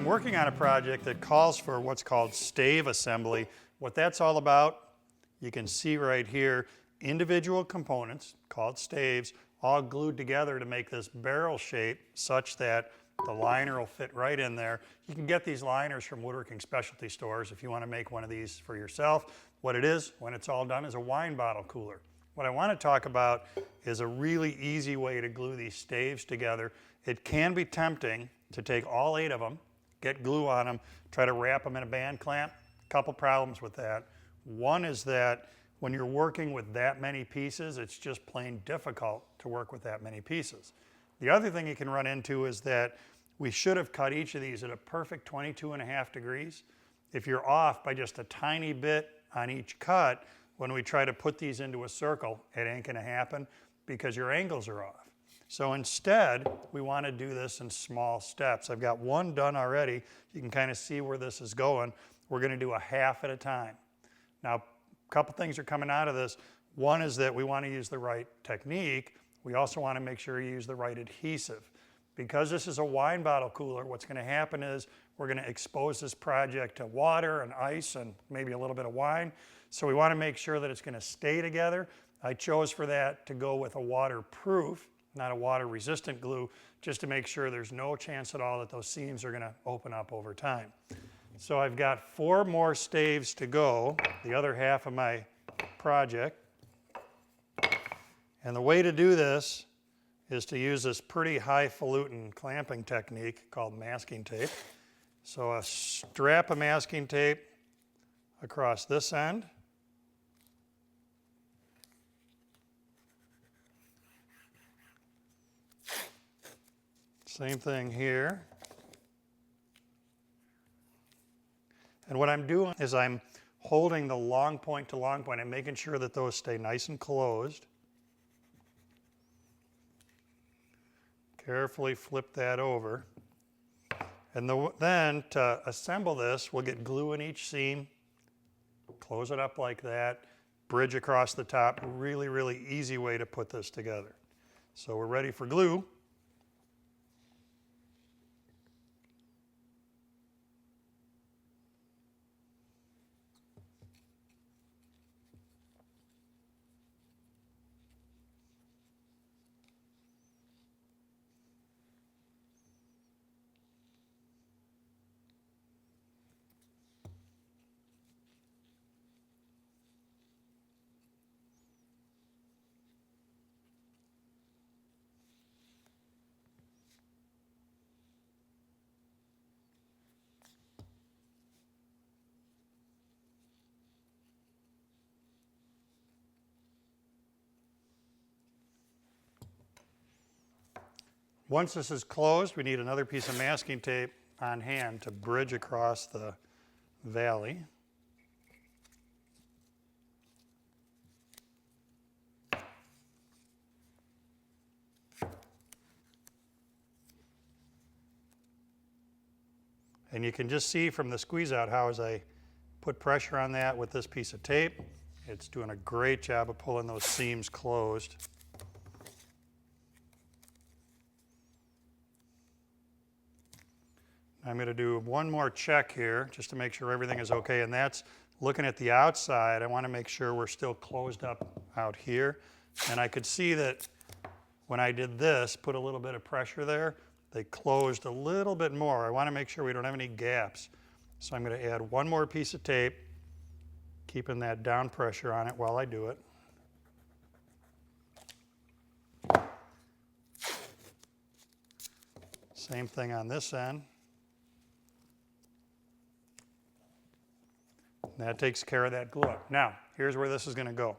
working on a project that calls for what's called stave assembly. What that's all about, you can see right here, individual components called staves all glued together to make this barrel shape such that the liner will fit right in there. You can get these liners from woodworking specialty stores if you want to make one of these for yourself. What it is, when it's all done, is a wine bottle cooler. What I want to talk about is a really easy way to glue these staves together. It can be tempting to take all 8 of them, get glue on them, try to wrap them in a band clamp. Couple problems with that. One is that when you're working with that many pieces, it's just plain difficult to work with that many pieces. The other thing you can run into is that we should have cut each of these at a perfect 22.5 degrees. If you're off by just a tiny bit on each cut, when we try to put these into a circle, it ain't gonna happen because your angles are off. So instead, we want to do this in small steps. I've got one done already. You can kind of see where this is going. We're going to do a half at a time. Now, a couple things are coming out of this. One is that we want to use the right technique. We also want to make sure you use the right adhesive. Because this is a wine bottle cooler, what's going to happen is we're going to expose this project to water and ice and maybe a little bit of wine. So we want to make sure that it's going to stay together. I chose for that to go with a waterproof, not a water-resistant glue, just to make sure there's no chance at all that those seams are going to open up over time. So I've got 4 more staves to go, the other half of my project. And the way to do this is to use this pretty highfalutin clamping technique called masking tape. So a strap of masking tape across this end. Same thing here. And what I'm doing is I'm holding the long point to long point and making sure that those stay nice and closed. Carefully flip that over. And then to assemble this, we'll get glue in each seam, close it up like that, bridge across the top. Really, really easy way to put this together. So we're ready for glue. Once this is closed, we need another piece of masking tape on hand to bridge across the valley. And you can just see from the squeeze out how as I put pressure on that with this piece of tape, it's doing a great job of pulling those seams closed. I'm going to do one more check here just to make sure everything is okay, and that's looking at the outside. I want to make sure we're still closed up out here. And I could see that when I did this, put a little bit of pressure there, they closed a little bit more. I want to make sure we don't have any gaps. So I'm going to add one more piece of tape, keeping that down pressure on it while I do it. Same thing on this end. That takes care of that glue up. Now, here's where this is going to go.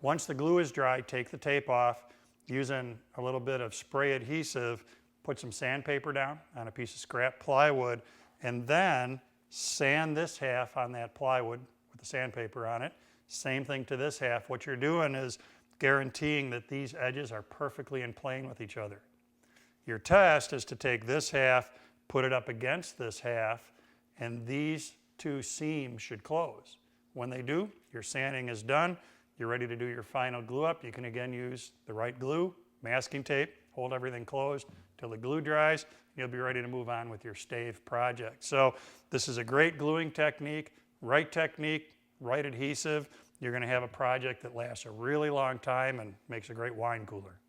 Once the glue is dry, take the tape off. Using a little bit of spray adhesive, put some sandpaper down on a piece of scrap plywood, and then sand this half on that plywood with the sandpaper on it. Same thing to this half. What you're doing is guaranteeing that these edges are perfectly in plane with each other. Your test is to take this half, put it up against this half, and these 2 seams should close. When they do, your sanding is done. You're ready to do your final glue up. You can again use the right glue, masking tape, hold everything closed till the glue dries. You'll be ready to move on with your stave project. So this is a great gluing technique, right adhesive. You're going to have a project that lasts a really long time and makes a great wine cooler.